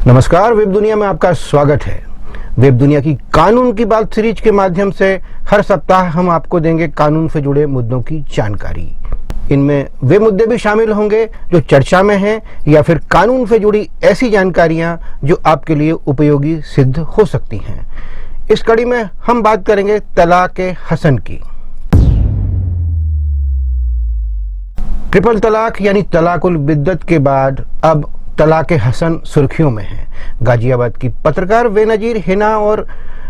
नमस्कार, वेब दुनिया में आपका स्वागत है। वेब दुनिया की कानून की बात सीरीज के माध्यम से हर सप्ताह हम आपको देंगे कानून से जुड़े मुद्दों की जानकारी। इनमें वे मुद्दे भी शामिल होंगे जो चर्चा में हैं या फिर कानून से जुड़ी ऐसी जानकारियां जो आपके लिए उपयोगी सिद्ध हो सकती हैं। इस कड़ी में हम बात करेंगे तलाक हसन की। ट्रिपल तलाक यानी तलाकुल बिद्दत के बाद अब तलाक हसन सुर्खियों में है। गाजियाबाद की पत्रकार बेनजीर हिना और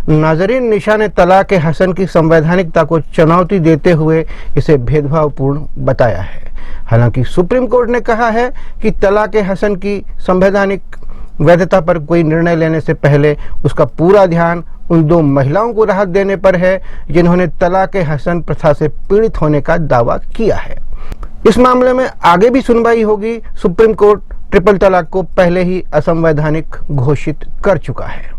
नाजरीन निशा ने तलाक हसन की संवैधानिकता को चुनौती देते हुए इसे भेदभावपूर्ण बताया है। हालांकि सुप्रीम कोर्ट ने कहा है कि तलाक हसन की संवैधानिक वैधता पर कोई निर्णय लेने से पहले उसका पूरा ध्यान उन दो महिलाओं को राहत देने पर है जिन्होंने तलाक हसन प्रथा से पीड़ित होने का दावा किया है। इस मामले में आगे भी सुनवाई होगी। सुप्रीम कोर्ट ट्रिपल तलाक को पहले ही असंवैधानिक घोषित कर चुका है।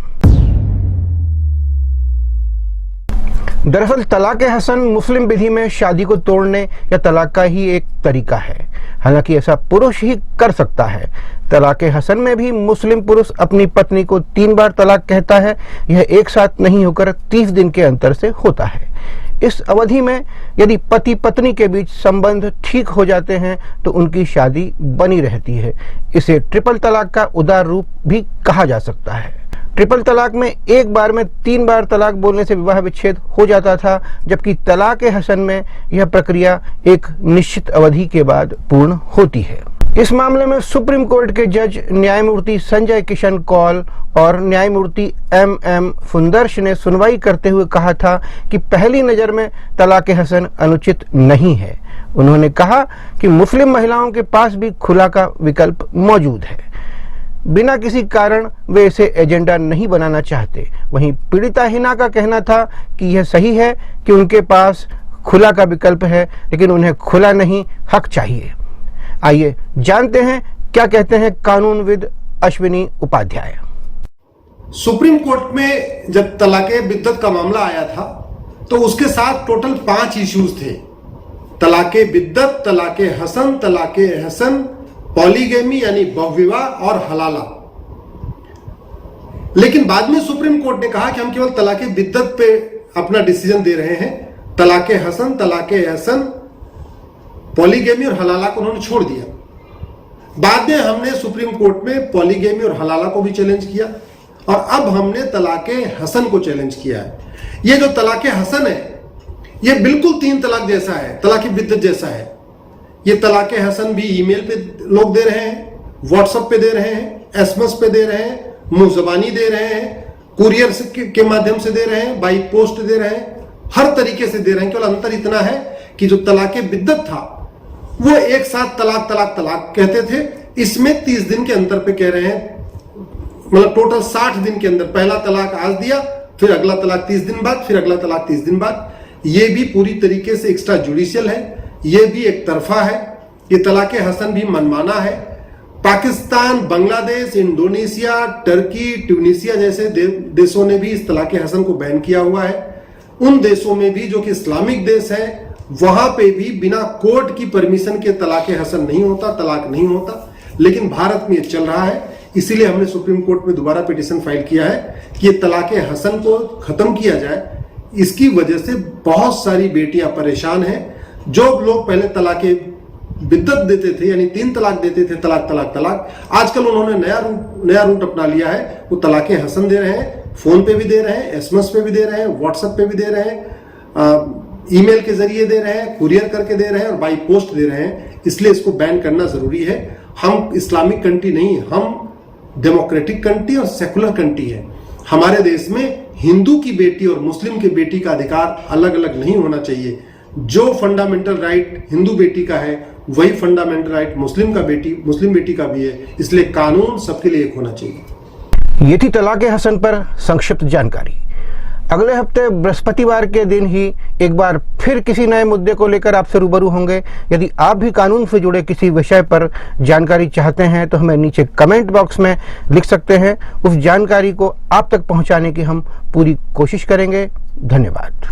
दरअसल तलाक हसन मुस्लिम विधि में शादी को तोड़ने या तलाक का ही एक तरीका है। हालांकि ऐसा पुरुष ही कर सकता है। तलाक हसन में भी मुस्लिम पुरुष अपनी पत्नी को 3 बार तलाक कहता है। यह एक साथ नहीं होकर 30 दिन के अंतर से होता है। इस अवधि में यदि पति पत्नी के बीच संबंध ठीक हो जाते हैं तो उनकी शादी बनी रहती है। इसे ट्रिपल तलाक का उदार रूप भी कहा जा सकता है। ट्रिपल तलाक में एक बार में 3 बार तलाक बोलने से विवाह विच्छेद हो जाता था, जबकि तलाक हसन में यह प्रक्रिया एक निश्चित अवधि के बाद पूर्ण होती है। इस मामले में सुप्रीम कोर्ट के जज न्यायमूर्ति संजय किशन कौल और न्यायमूर्ति MM फुंदर्श ने सुनवाई करते हुए कहा था कि पहली नजर में तलाक हसन अनुचित नहीं है। उन्होंने कहा कि मुस्लिम महिलाओं के पास भी खुला का विकल्प मौजूद है। बिना किसी कारण वे इसे एजेंडा नहीं बनाना चाहते। वहीं पीड़िता हिना का कहना था कि यह सही है कि उनके पास खुला का विकल्प है, लेकिन उन्हें खुला नहीं, हक चाहिए। आइए जानते हैं क्या कहते हैं कानूनविद अश्विनी उपाध्याय। सुप्रीम कोर्ट में जब तलाक बिद्दत का मामला आया था तो उसके साथ टोटल 5 इश्यूज थे। तलाक बिद्दत, तलाक हसन, पॉलीगैमी यानी बहुविवाह और हलाला। लेकिन बाद में सुप्रीम कोर्ट ने कहा कि हम केवल तलाक बिद्दत पे अपना डिसीजन दे रहे हैं। तलाक हसन, पॉलीगैमी और हलाला को उन्होंने छोड़ दिया। बाद में हमने सुप्रीम कोर्ट में पॉलीगैमी और हलाला को भी चैलेंज किया और अब हमने तलाक हसन को चैलेंज किया है। ये जो तलाक हसन है ये बिल्कुल 3 तलाक जैसा है, तलाक बिद्दत जैसा है। ये तलाक हसन भी ईमेल पे लोग दे रहे हैं, व्हाट्सएप पे दे रहे हैं, SMS पे दे रहे हैं, मुंह जबानी दे रहे हैं, कुरियर के माध्यम से दे रहे हैं, बाई पोस्ट दे रहे हैं, हर तरीके से दे रहे हैं। केवल अंतर इतना है कि जो तलाक बिद्दत था वो एक साथ तलाक कहते थे। इसमें 30 दिन के अंतर पे कह रहे हैं, मतलब टोटल 60 दिन के अंदर पहला तलाक आज दिया, फिर अगला तलाक 30 दिन बाद, फिर अगला तलाक 30 दिन बाद। ये भी पूरी तरीके से एक्स्ट्रा जुडिशियल है, ये भी एक तरफा है। ये तलाक हसन भी मनमाना है। Pakistan, Bangladesh, Indonesia, Turkey, Tunisia जैसे देशों ने भी इस तलाक हसन को बैन किया हुआ है। उन देशों में भी जो कि इस्लामिक देश है वहां पे भी बिना कोर्ट की परमिशन के तलाक हसन नहीं होता, तलाक नहीं होता। लेकिन भारत में ये चल रहा है। इसीलिए हमने सुप्रीम कोर्ट में दोबारा पिटीशन फाइल किया है कि ये तलाक हसन को खत्म किया जाए। इसकी वजह से बहुत सारी बेटियां परेशान हैं। जो लोग पहले तलाक बिद्दत देते थे यानी 3 तलाक देते थे, तलाक, आजकल उन्होंने नया रूट अपना लिया है। वो तलाक हसन दे रहे हैं, फोन पे भी दे रहे हैं, SMS पे भी दे रहे हैं, व्हाट्सएप पे भी दे रहे हैं, ईमेल के जरिए दे रहे हैं, कुरियर करके दे रहे हैं और बाई पोस्ट दे रहे हैं। इसलिए इसको बैन करना जरूरी है। हम इस्लामिक कंट्री नहीं, हम डेमोक्रेटिक कंट्री और सेकुलर कंट्री है। हमारे देश में हिंदू की बेटी और मुस्लिम की बेटी का अधिकार अलग अलग नहीं होना चाहिए। जो फंडामेंटल राइट हिंदू बेटी का है वही फंडामेंटल राइट मुस्लिम बेटी का भी है। इसलिए कानून सबके लिए एक होना चाहिए। ये थी तलाक हसन पर संक्षिप्त जानकारी। अगले हफ्ते बृहस्पतिवार के दिन ही एक बार फिर किसी नए मुद्दे को लेकर आपसे रूबरू होंगे। यदि आप भी कानून से जुड़े किसी विषय पर जानकारी चाहते हैं तो हमें नीचे कमेंट बॉक्स में लिख सकते हैं। उस जानकारी को आप तक पहुंचाने की हम पूरी कोशिश करेंगे। धन्यवाद।